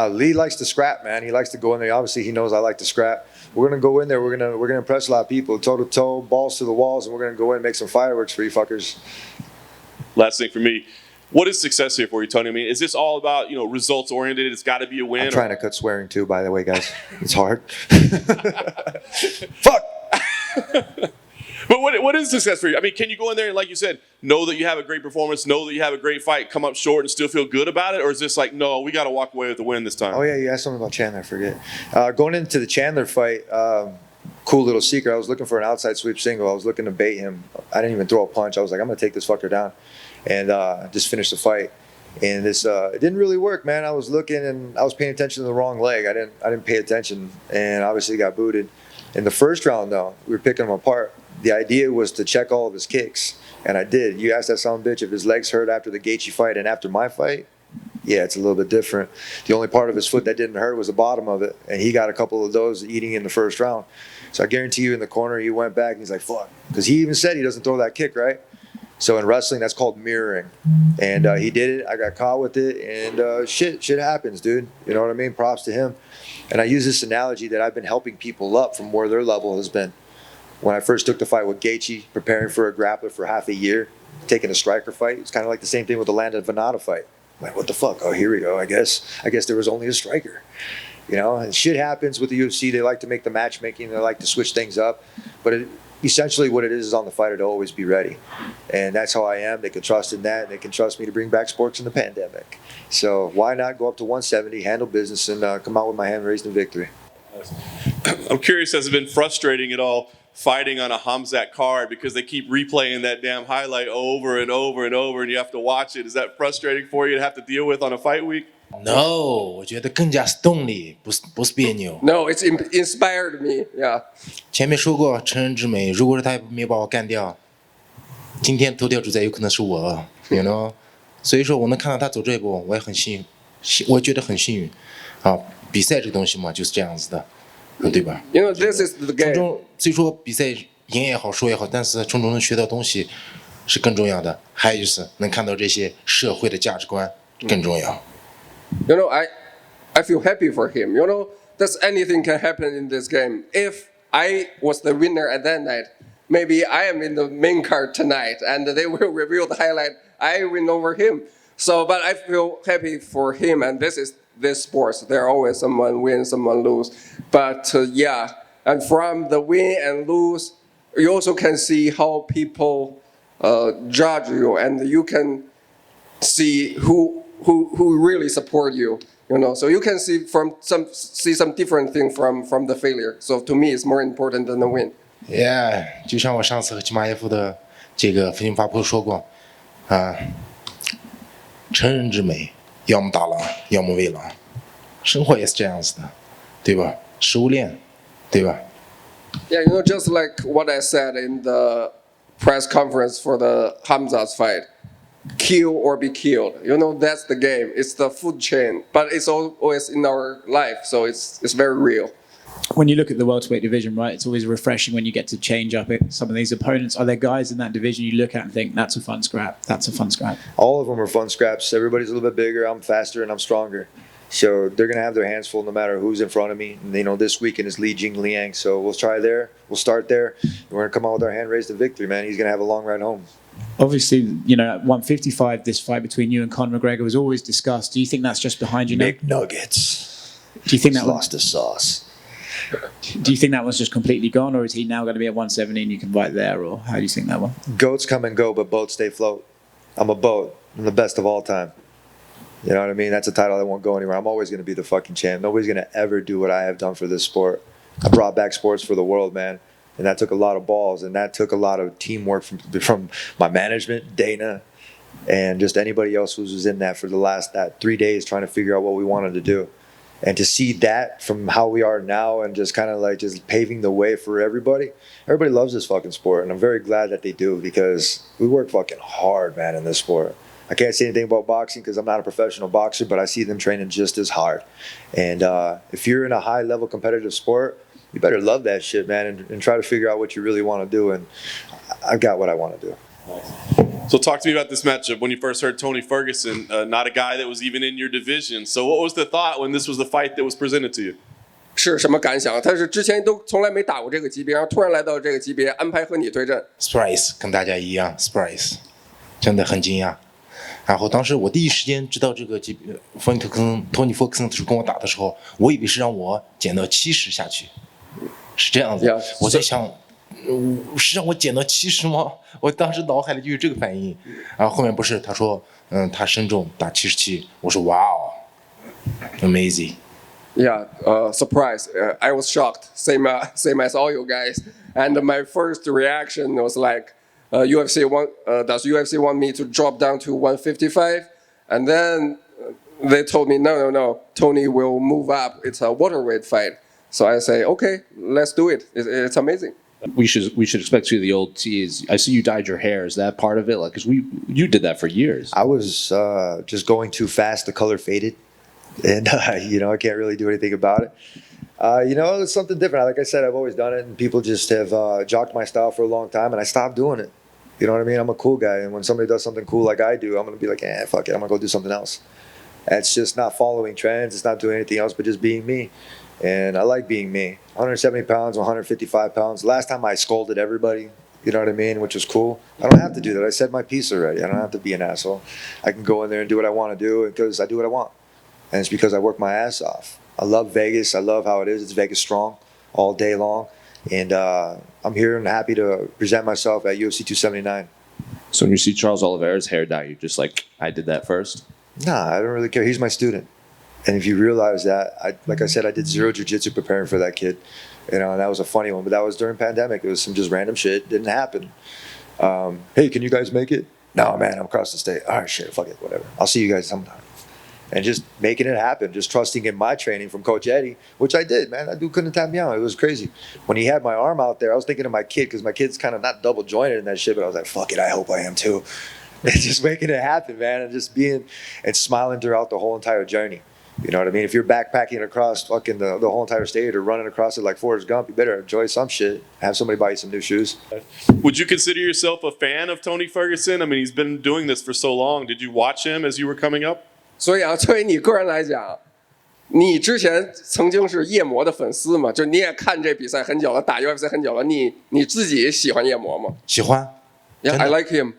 Lee likes to scrap, man. He likes to go in there. Obviously, he knows I like to scrap. We're gonna go in there. We're gonna impress a lot of people, toe to toe, balls to the walls, and we're gonna go in and make some fireworks for you fuckers. Last thing for me, what is success here for you, Tony? I mean, is this all about results oriented? It's got to be a win. I'm trying to cut swearing too, by the way, guys. It's hard. Fuck. But what is success for you? I mean, can you go in there and, like you said, know that you have a great performance, know that you have a great fight, come up short and still feel good about it? Or is this like, no, we got to walk away with the win this time? Oh, yeah, you asked something about Chandler, I forget. Going into the Chandler fight, cool little secret. I was looking for an outside sweep single. I was looking to bait him. I didn't even throw a punch. I was like, I'm going to take this fucker down and just finish the fight. And this it didn't really work, man. I was looking and I was paying attention to the wrong leg. I didn't pay attention and obviously got booted. In the first round, though, we were picking him apart. The idea was to check all of his kicks, and I did. You asked that son of a bitch if his legs hurt after the Gaethje fight and after my fight. Yeah, it's a little bit different. The only part of his foot that didn't hurt was the bottom of it, and he got a couple of those eating in the first round. So I guarantee you in the corner, he went back, and he's like, fuck. Because he even said he doesn't throw that kick, right? So in wrestling, that's called mirroring. And he did it. I got caught with it, and shit happens, dude. You know what I mean? Props to him. And I use this analogy that I've been helping people up from where their level has been. When I first took the fight with Gaethje, preparing for a grappler for half a year, taking a striker fight, it's kind of like the same thing with the Landon Venata fight. I'm like, what the fuck? Oh, here we go. I guess there was only a striker. And shit happens with the UFC. They like to make the matchmaking. They like to switch things up. But essentially what it is on the fighter to always be ready. And that's how I am. They can trust in that. And they can trust me to bring back sports in the pandemic. So why not go up to 170, handle business, and come out with my hand raised in victory? I'm curious, has it been frustrating at all fighting on a Khamzat card because they keep replaying that damn highlight over and over and over and you have to watch it? Is that frustrating for you to have to deal with on a fight week? No, 我觉得更加是动力，不是别扭。No, it's inspired me. Yeah. 前面说过，成人之美，如果是他没有把我干掉，今天头条主宰有可能是我，you know。所以说我能看到他走这一步，我也很幸运，我觉得很幸运。啊，比赛这个东西嘛，就是这样子的，对吧？ You know, this is the game. 从中，所以说比赛赢也好，输也好，但是从中能学到东西是更重要的。还有就是能看到这些社会的价值观更重要。You know, I feel happy for him. You know, that's anything can happen in this game. If I was the winner at that night, maybe I am in the main card tonight, and they will reveal the highlight. I win over him. So, but I feel happy for him, and this sports. There always someone win, someone lose. But yeah, and from the win and lose, you also can see how people judge you, and you can see who really support you, so you can see some different thing from the failure. So to me, it's more important than the win. Yeah， 就像我上次和齐马耶夫的这个分析发布说过，成人之美，要么大狼，要么为狼，生活也是这样子的，对吧？食物链，对吧？ Yeah, just like what I said in the press conference for the Khamzat's fight. Kill or be killed. That's the game. It's the food chain, but it's always in our life, so it's very real. When you look at the welterweight division, right, it's always refreshing when you get to change up some of these opponents. Are there guys in that division you look at and think, that's a fun scrap, that's a fun scrap? All of them are fun scraps. Everybody's a little bit bigger. I'm faster and I'm stronger. So they're going to have their hands full no matter who's in front of me. And, this weekend is Jingliang, so we'll try there. We'll start there. We're going to come out with our hand raised to victory, man. He's going to have a long ride home. Obviously, at 155, this fight between you and Conor McGregor was always discussed. Do you think that's just behind you now? McNuggets. Do you think that lost the sauce? Do you think that one's just completely gone, or is he now going to be at 170 and you can fight there, or how do you think that one? Goats come and go, but boats stay afloat. I'm a boat. I'm the best of all time. You know what I mean? That's a title that won't go anywhere. I'm always going to be the fucking champ. Nobody's going to ever do what I have done for this sport. I brought back sports for the world, man. And that took a lot of balls, and that took a lot of teamwork from my management, Dana, and just anybody else who was in that for the last 3 days trying to figure out what we wanted to do. And to see that from how we are now and just kind of like just paving the way for everybody. Everybody loves this fucking sport, and I'm very glad that they do because we work fucking hard, man, in this sport. I can't say anything about boxing because I'm not a professional boxer, but I see them training just as hard. And if you're in a high-level competitive sport, you better love that shit, man, and try to figure out what you really want to do. And I've got what I want to do. Nice. So talk to me about this matchup. When you first heard Tony Ferguson, not a guy that was even in your division. So what was the thought when this was the fight that was presented to you? 是什么感想？他是之前都从来没打过这个级别，然后突然来到这个级别，安排和你对阵。surprise 跟大家一样 surprise， 真的很惊讶。然后当时我第一时间知道这个级别，Tony Ferguson 跟我打的时候，我以为是让我减到70下去，是这样子。Yeah, 我在想，是让我减到70吗？我当时脑海里就是这个反应。然后后面不是他说，他身重打77，我说哇哦 ，amazing。 Yeah, surprise. I was shocked, same as all you guys. And my first reaction was like, does UFC want me to drop down to 155? And then they told me, no, Tony will move up. It's a welterweight fight. So I say, okay, let's do it. It's amazing. We should expect you the old tease. I see you dyed your hair. Is that part of it? Like, 'cause you did that for years. I was just going too fast. The color faded. And, I can't really do anything about it. It's something different. Like I said, I've always done it, and people just have jocked my style for a long time, and I stopped doing it. You know what I mean? I'm a cool guy, and when somebody does something cool like I do, I'm going to be like, fuck it, I'm going to go do something else. It's just not following trends. It's not doing anything else but just being me. And I like being me. 170 pounds, 155 pounds. Last time I scolded everybody, you know what I mean, which was cool. I don't have to do that. I said my piece already. I don't have to be an asshole. I can go in there and do what I want to do because I do what I want. And it's because I work my ass off. I love Vegas. I love how it is. It's Vegas strong all day long. And I'm here and happy to present myself at UFC 279. So when you see Charles Oliveira's hair dye, you're just like, I did that first? Nah, I don't really care. He's my student. And if you realize that, like I said, I did zero jiu-jitsu preparing for that kid. And that was a funny one. But that was during pandemic. It was some just random shit. Didn't happen. Hey, can you guys make it? No, man, I'm across the state. All right, shit, fuck it, whatever. I'll see you guys sometime. And just making it happen, just trusting in my training from Coach Eddie, which I did, man. That dude couldn't tap me out. It was crazy. When he had my arm out there, I was thinking of my kid because my kid's kind of not double jointed in that shit, but I was like, fuck it, I hope I am too. And just making it happen, man, and just being and smiling throughout the whole entire journey. You know what I mean? If you're backpacking across fucking the whole entire state or running across it like Forrest Gump, you better enjoy some shit. Have somebody buy you some new shoes. Would you consider yourself a fan of Tony Ferguson? I mean, he's been doing this for so long. Did you watch him as you were coming up? 所以作为你个人来讲，你之前曾经是夜魔的粉丝嘛？就你也看这比赛很久了，打 UFC 很久了，你自己喜欢夜魔吗？喜欢。 Yeah, I like him.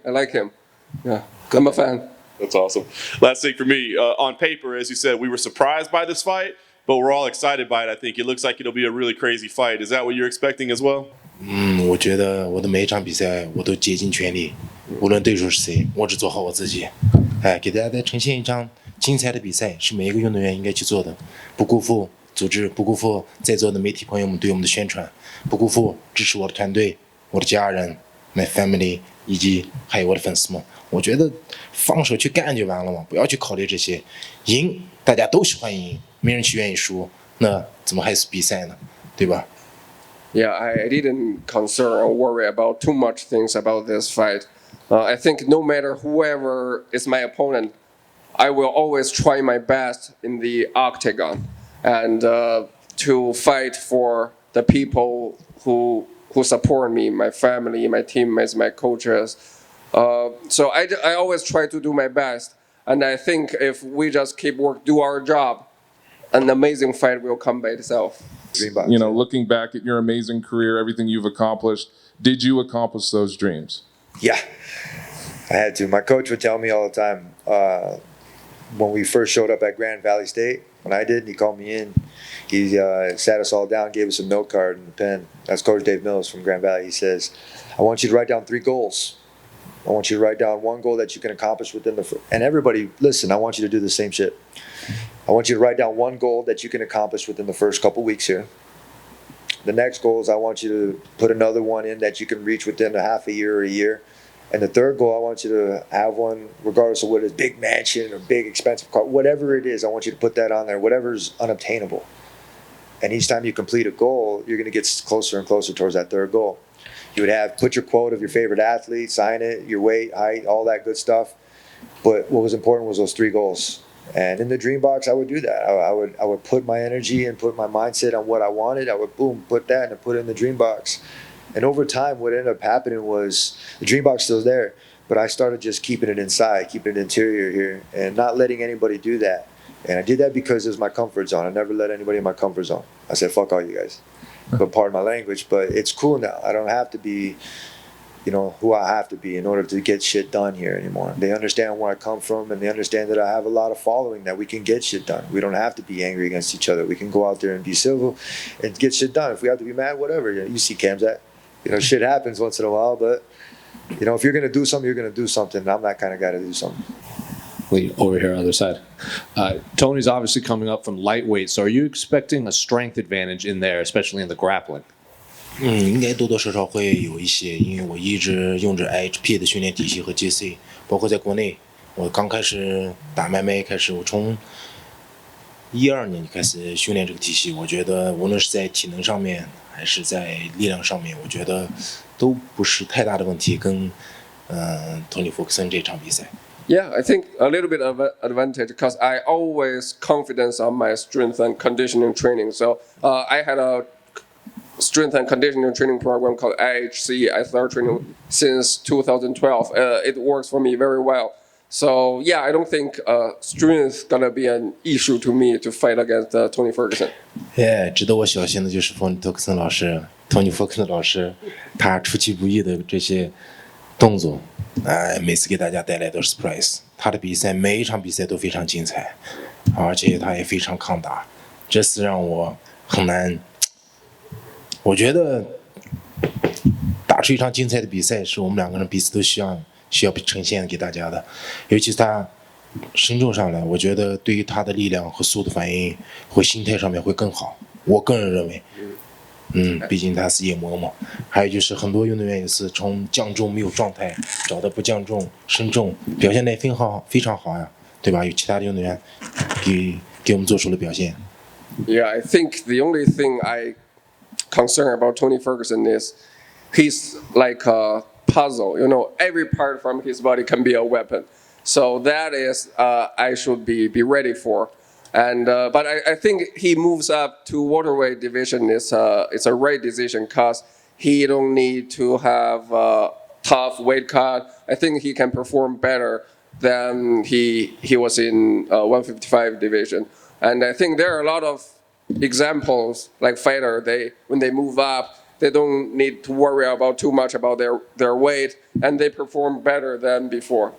Yeah, I'm a fan. That's awesome. Last thing for me, on paper, as you said, we were surprised by this fight, but we're all excited by it. I think it looks like it'll be a really crazy fight. Is that what you're expecting as well? 我觉得我的每一场比赛我都竭尽全力，无论对手是谁，我只做好我自己。给大家再呈现一场精彩的比赛，是每一个运动员应该去做的，不辜负组织，不辜负在座的媒体朋友们对我们的宣传，不辜负支持我的团队、我的家人、my family 以及还有我的粉丝们。我觉得放手去干就完了嘛，不要去考虑这些。赢大家都喜欢赢，没人去愿意输，那怎么还是比赛呢？对吧？ Yeah, I didn't concern or worry about too much things about this fight. I think no matter whoever is my opponent, I will always try my best in the octagon and to fight for the people who support me, my family, my teammates, my coaches. So I always try to do my best. And I think if we just do our job, an amazing fight will come by itself. You know, looking back at your amazing career, everything you've accomplished, did you accomplish those dreams? Yeah, I had to. My coach would tell me all the time when we first showed up at Grand Valley State, when I did, he called me in. He sat us all down, gave us a note card and a pen. That's Coach Dave Mills from Grand Valley. He says, I want you to write down 3 goals. I want you to write down 1 goal that you can accomplish within and everybody, listen, I want you to do the same shit. I want you to write down 1 goal that you can accomplish within the first couple weeks here. The next goal is I want you to put another one in that you can reach within a half a year or a year. And the third goal, I want you to have one, regardless of what it is, big mansion or big expensive car, whatever it is, I want you to put that on there, whatever is unobtainable. And each time you complete a goal, you're going to get closer and closer towards that third goal. You would put your quote of your favorite athlete, sign it, your weight, height, all that good stuff. But what was important was those 3 goals. And in the dream box, I would do that. I would put my energy and put my mindset on what I wanted. I would put that and put it in the dream box. And over time, what ended up happening was the dream box still there, but I started just keeping it inside, keeping it interior here, and not letting anybody do that. And I did that because it was my comfort zone. I never let anybody in my comfort zone. I said, fuck all you guys. But pardon my language, but it's cool now. I don't have to be, who I have to be in order to get shit done here anymore. They understand where I come from, and they understand that I have a lot of following, that we can get shit done. We don't have to be angry against each other. We can go out there and be civil and get shit done. If we have to be mad, whatever. You see Cam's at. Shit happens once in a while, but, if you're going to do something, you're going to do something. And I'm that kind of guy to do something. Over here, other side. Tony's obviously coming up from lightweight, so are you expecting a strength advantage in there, especially in the grappling? 应该多多少少会有一些，因为我一直用着 IHP 的训练体系和 JC， 包括在国内，我刚开始打MMA开始，我从12年就开始训练这个体系。我觉得无论是在体能上面还是在力量上面，我觉得都不是太大的问题。跟Tony Ferguson 这场比赛。Yeah, I think a little bit of an advantage because I always confidence on my strength and conditioning training. So I had a strength and conditioning training program called IHC. I started training since 2012. It works for me very well. So yeah, I don't think strength gonna be an issue to me to fight against Tony Ferguson. 值得我小心的就是 Tony Ferguson 老师 ，Tony Ferguson 老师，他出其不意的这些动作。每次给大家带来都是 surprise。他的比赛每一场比赛都非常精彩，而且他也非常抗打，这是让我很难。我觉得打出一场精彩的比赛，是我们两个人彼此都需要呈现给大家的。尤其是他身重上来，我觉得对于他的力量和速度反应和心态上面会更好。我个人认为。毕竟他是夜魔嘛，还有就是很多运动员也是从降重没有状态，找到不降重身重，表现得非常好呀，对吧？有其他的运动员给我们做出了表现。Yeah, I think the only thing I concern about Tony Ferguson is he's like a puzzle. Every part from his body can be a weapon. So that is I should be ready for. And but I think he moves up to welterweight division is it's a right decision because he don't need to have a tough weight cut. I think he can perform better than he was in 155 division. And I think there are a lot of examples like fighter when they move up they don't need to worry about too much about their weight and they perform better than before.